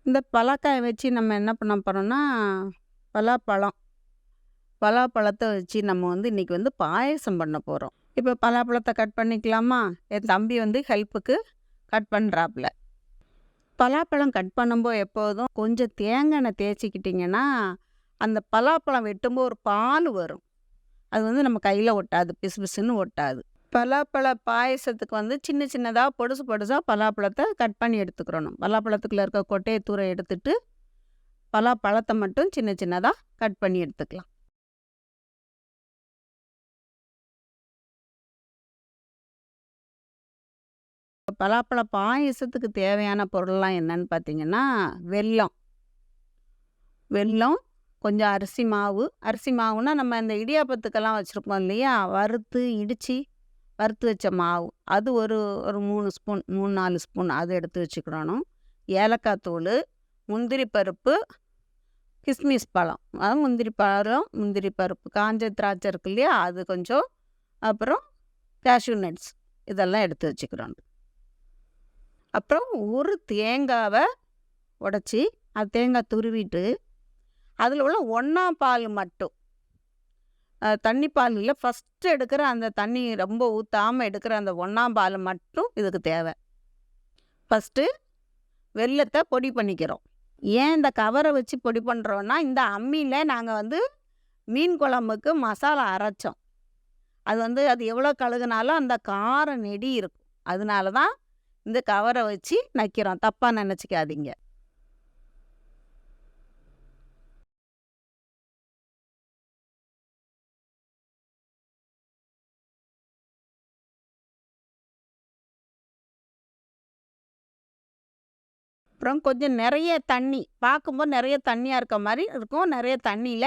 இந்த பலாக்காய வச்சு நம்ம என்ன பண்ண போறோம்னா, பலாப்பழம். பலாப்பழத்த வச்சு நம்ம இன்னைக்கு பாயாசம் பண்ண போறோம். இப்ப பலாப்பழத்த கட் பண்ணிக்கலாமா? என் தம்பி ஹெல்ப்புக்கு கட் பண்றாப்புல. பலாப்பழம் கட் பண்ணும்போது எப்போதும் கொஞ்சம் தேங்காய் எண்ணெய் தேய்ச்சிக்கிட்டிங்கன்னா, அந்த பலாப்பழம் வெட்டும்போது ஒரு பால் வரும். அது நம்ம கையில ஒட்டாது. பிசு பிசுன்னு ஒட்டாது. பலாப்பழ பாயாசத்துக்கு சின்ன சின்னதா, பொடுசு பொடுசா பலாப்பழத்த கட் பண்ணி எடுத்துக்கிறணும். பலாப்பழத்துக்குள்ள இருக்க கொட்டைய தூர எடுத்துட்டு, பலாப்பழத்த மட்டும் சின்ன சின்னதா கட் பண்ணி எடுத்துக்கலாம். பலாப்பழ பாயாசத்துக்கு தேவையான பொருள்லாம் என்னன்னு பார்த்தீங்கன்னா, வெல்லம். வெல்லம், கொஞ்சம் அரிசி மாவு. அரிசி மாவுனா நம்ம இந்த இடியாப்பத்துக்கெல்லாம் வச்சுருப்போம் இல்லையா? வறுத்து வச்ச மாவு. அது ஒரு ஒரு 3 ஸ்பூன், 3, 4 ஸ்பூன் அது எடுத்து வச்சுக்கிடணும். ஏலக்காய் தூளு, முந்திரி பருப்பு, கிஸ்மிஸ் பழம். முந்திரி பழம், முந்திரி பருப்பு, காஞ்ச திராட்சை இருக்கு இல்லையா? அது கொஞ்சம். அப்புறம் கேஷ்யூ நட்ஸ் இதெல்லாம் எடுத்து வச்சுக்கிறணும். அப்புறம் ஒரு தேங்காவ உடைச்சி, அது தேங்காய் துருவிட்டு, அதில் உள்ள 1ஆம் பால் மட்டும். தண்ணி பால் இல்ல, ஃபஸ்ட்டு எடுக்கிற அந்த தண்ணி ரொம்ப ஊத்தாம எடுக்கிற அந்த 1ஆம் பால் மட்டும் இதுக்கு தேவை. ஃபஸ்ட்டு வெல்லத்த பொடி பண்ணிக்கிறோம். ஏன் இந்த கவரை வச்சு பொடி பண்ணுறோன்னா, இந்த அம்மியில நாங்க மீன் குழம்புக்கு மசாலா அரைச்சோம். அது எவ்வளோ கழுகுனாலும் அந்த கார நெடி இருக்கும். அதனால தான் இந்த கவரை வச்சு நக்கிறோம். தப்பா நெனச்சுக்காதீங்க. அப்புறம் கொஞ்சம் நெறைய தண்ணி, பார்க்கும்போது நெறைய தண்ணியா இருக்க மாரி இருக்கும். நெறைய தண்ணியில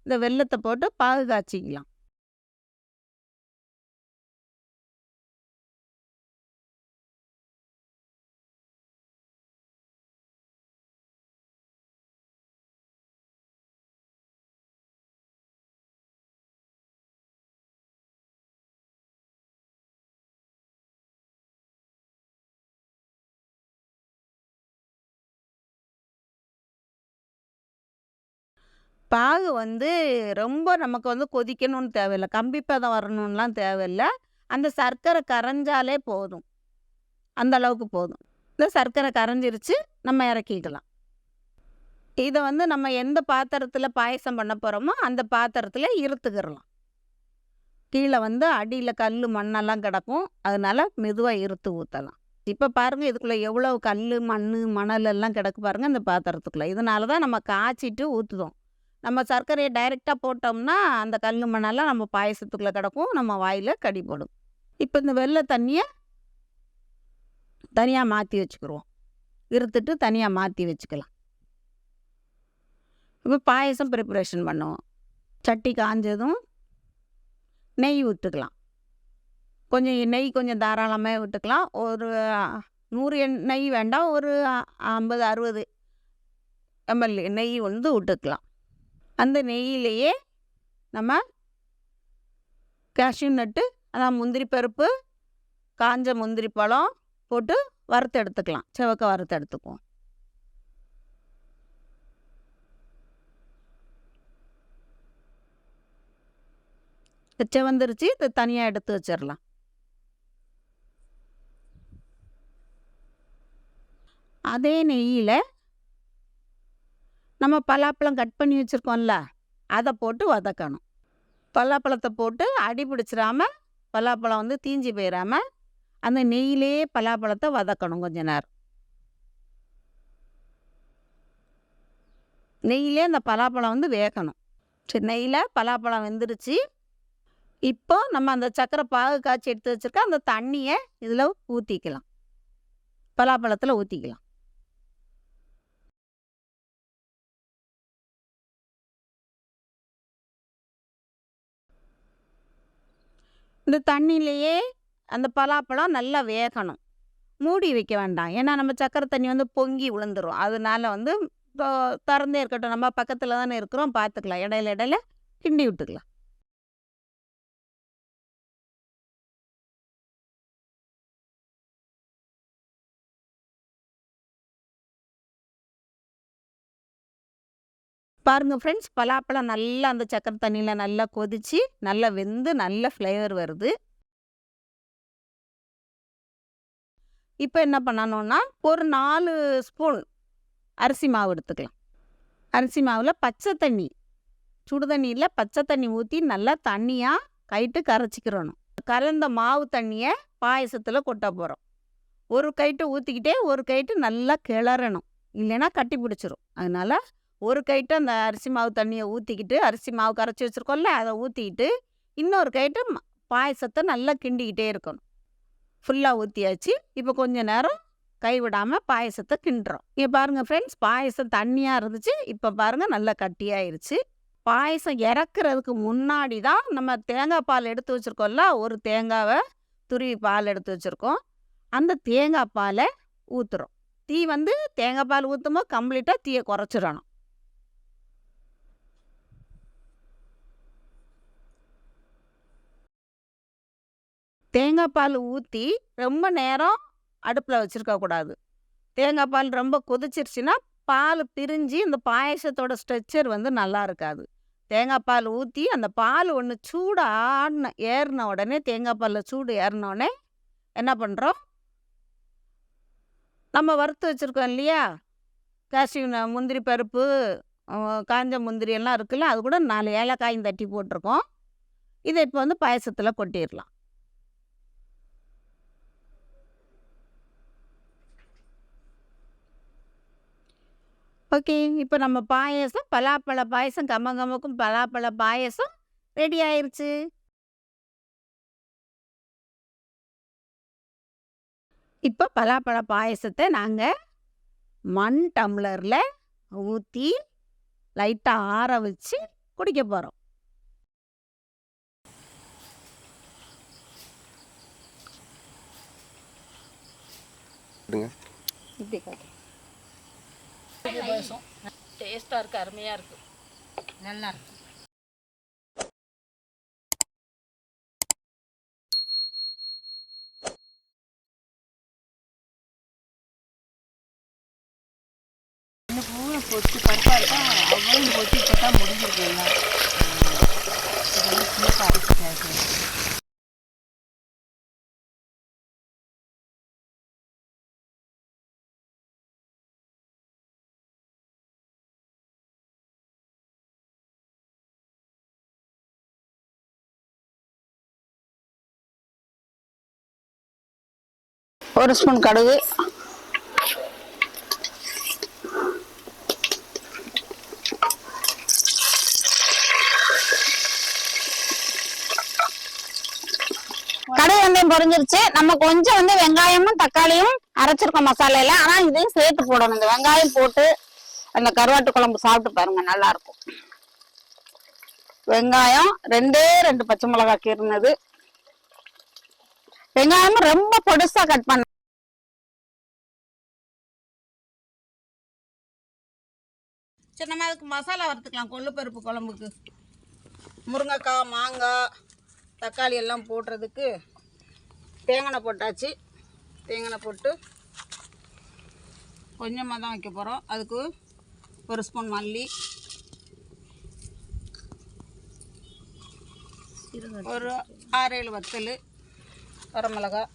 இந்த வெல்லத்த போட்டு பாகு காய்ச்சிக்கலாம். பாகு ரொம்ப நமக்கு கொதிக்கணும்னு தேவையில்ல. கம்பி பதம் வரணும்லாம் தேவையில்ல. அந்த சர்க்கரை கரைஞ்சாலே போதும். அந்த அளவுக்கு போதும். இந்த சர்க்கரை கரைஞ்சிருச்சு, நம்ம இறக்கிக்கலாம். இத நம்ம எந்த பாத்திரத்தில பாயாசம் பண்ண போறோமோ, அந்த பாத்திரத்தில இருத்துக்கிறலாம். கீழ அடியில கல்லு, மண்ணெல்லாம் கிடக்கும். அதனால மெதுவா இருத்து ஊத்தலாம். இப்ப பாருங்க, இதுக்குள்ள எவ்வளவு கல்லு, மண்ணு, மணல் எல்லாம் கிடக்கு பாருங்க இந்த பாத்திரத்துக்குள்ள. இதனால தான் நம்ம காய்ச்சிட்டு ஊத்துதோம். நம்ம சர்க்கரைய டைரக்ட்டா போட்டோம்னா, அந்த கல்லு மண்ணெல்லாம் நம்ம பாயாசத்துக்குள்ள கிடக்கும். நம்ம வாயில கடிபடும். இப்ப இந்த வெள்ள தண்ணிய தனியா மாத்தி வச்சுக்குருவோம். இருத்துட்டு தனியா மாத்தி வச்சுக்கலாம். இப்ப பாயாசம் ப்ரிப்பரேஷன் பண்ணுவோம். சட்டி காஞ்சதும் நெய் விட்டுக்கலாம். கொஞ்சம் தாராளமா விட்டுக்கலாம். ஒரு 100 நெய் வேண்டாம். ஒரு 50, 60 எம்எல் நெய் விட்டுக்கலாம். அந்த நெய்யிலேயே நம்ம கேஷ்யூ நட்டு, அதான் முந்திரி பருப்பு, காஞ்ச முந்திரி பழம் போட்டு வறுத்து எடுத்துக்கலாம். செவக்க வறுத்து எடுத்துக்குவோம். செவந்துருச்சு. இத தனியா எடுத்து வச்சிரலாம். அதே நெய்யில நம்ம பலாப்பழம் கட் பண்ணி வச்சிருக்கோம்ல, அத போட்டு வதக்கணும். பலாப்பழத்த போட்டு அடி பிடிச்சிராம, பலாப்பழம் தீஞ்சு போயிராம, அந்த நெய்யிலேயே பலாப்பழத்த வதக்கணும் கொஞ்ச நேரம். நெய்யிலே அந்த பலாப்பழம் வேகணும். சரி, நெய்யில பலாப்பழம் வெந்துருச்சு. இப்போ நம்ம அந்த சர்க்கரை பாகு காய்ச்சி எடுத்து வச்சிருக்க அந்த தண்ணிய இதில ஊத்திக்கலாம். பலாப்பழத்தில ஊத்திக்கலாம். இந்த தண்ணியிலேயே அந்த பலாப்பழம் நல்லா வேகணும். மூடி வைக்க வேண்டாம். ஏன்னா நம்ம சர்க்கரை தண்ணி பொங்கி விழுந்துரும். அதனால தொ தொறந்தே இருக்கட்டும். நம்ம பக்கத்தில தானே இருக்கிறோம், பார்த்துக்கலாம். இடையில இடையில கிண்டி விட்டுக்கலாம். பாருங்கள் ஃப்ரெண்ட்ஸ், பலாப்பழம் நல்லா அந்த சக்கரை தண்ணியில் நல்லா கொதித்து நல்லா வெந்து நல்ல ஃப்ளேவர் வருது. இப்போ என்ன பண்ணணும்னா, ஒரு 4 ஸ்பூன் அரிசி மாவு எடுத்துக்கலாம். அரிசி மாவில் பச்சை தண்ணி, சுடு தண்ணியில் பச்சை தண்ணி ஊற்றி நல்லா தண்ணியாக கைட்டு கரைச்சிக்கிறணும். கலந்த மாவு தண்ணியை பாயசத்தில் கொட்ட போகிறோம். ஒரு கைட்டு ஊற்றிக்கிட்டே ஒரு கைட்டு நல்லா கிளறணும், இல்லைன்னா கட்டி பிடிச்சிரும். அதனால் ஒரு கைட்டு அந்த அரிசி மாவு தண்ணியை ஊற்றிக்கிட்டு, அரிசி மாவு கரைச்சி வச்சுருக்கோம்ல அதை ஊற்றிக்கிட்டு, இன்னொரு கைட்டு பாயசத்தை நல்லா கிண்டிக்கிட்டே இருக்கணும். ஃபுல்லாக ஊற்றியாச்சு. இப்போ கொஞ்சம் நேரம் கைவிடாமல் பாயசத்தை கிண்டுறோம். இங்கே பாருங்கள் ஃப்ரெண்ட்ஸ், பாயசம் தண்ணியாக இருந்துச்சு. இப்போ பாருங்கள் நல்லா கட்டியாயிருச்சு. பாயசம் இறக்குறதுக்கு முன்னாடி தான் நம்ம தேங்காய் பால் எடுத்து வச்சுருக்கோம்ல, ஒரு தேங்காவை துருவி பால் எடுத்து வச்சுருக்கோம். அந்த தேங்காய் பாலை ஊற்றுறோம். தீ வந்து தேங்காய் பால் ஊற்றும்போது கம்ப்ளீட்டாக தீயை குறைச்சிடணும். தேங்காய் பால் ஊற்றி ரொம்ப நேரம் அடுப்பில் வச்சுருக்கக்கூடாது. தேங்காய் பால் ரொம்ப கொதிச்சிருச்சுன்னா பால் பிரிஞ்சு இந்த பாயசத்தோட ஸ்ட்ரெச்சர் வந்து நல்லா இருக்காது. தேங்காய் பால் ஊற்றி அந்த பால் ஒன்று சூடு ஏறின உடனே, தேங்காய் பாலில் சூடு ஏறினோடனே என்ன பண்ணுறோம், நம்ம வறுத்து வச்சுருக்கோம் இல்லையா காஷ்யூ முந்திரி பருப்பு, காஞ்ச முந்திரி எல்லாம் இருக்குல்ல, அது கூட 4 ஏலக்காயும் தட்டி போட்டிருக்கோம். இதை இப்போ வந்து பாயசத்தில் கொட்டிடலாம். ஓகே, இப்போ நம்ம பாயசம் பலாப்பழ பாயசம், கம்மங்கம்முக்கும் பலாப்பழ பாயசம் ரெடி ஆயிருச்சு. இப்போ பலாப்பழ பாயசத்தை நாங்கள் மண் டம்ளரில் ஊற்றி லைட்டாக ஆற வச்சு குடிக்க போகிறோம். இப்படி காட்டு. டேஸ்ட்டாக இருக்குது, அருமையாக இருக்குது, நல்லா இருக்கு. பூவை பொச்சு பருப்பாக இருக்கா, அவ்வளோ பொச்சு போட்டால் முடிஞ்சிருக்கு. எல்லாம் சின்னதாக அரைச்சி ஒரு ஸ்பூன் கடுகு, கடுகு வெந்தயம் பொரிஞ்சிருச்சு. நம்ம கொஞ்சம் வந்து வெங்காயமும் தக்காளியும் அரைச்சிருக்கோம் மசாலையில, ஆனா இதையும் சேர்த்து போடணும். இந்த வெங்காயம் போட்டு அந்த கருவாட்டு குழம்பு சாப்பிட்டு பாருங்க, நல்லா இருக்கும். வெங்காயம் 2 பச்சை மிளகாய் கீறினது, வெங்காயமும் ரொம்ப பொடுசா கட் பண்ண. சரி, நம்ம அதுக்கு மசாலா வறுத்துக்கலாம். கொள்ளுப்பருப்பு குழம்புக்கு முருங்கைக்காய், மாங்காய், தக்காளி எல்லாம் போடுறதுக்கு தேங்காய் போட்டாச்சு. தேங்காய் போட்டு கொஞ்சமாக தான் வைக்க போகிறோம். அதுக்கு ஒரு ஸ்பூன் மல்லி, ஒரு 6-7 வத்தல், வரமிளகாய்,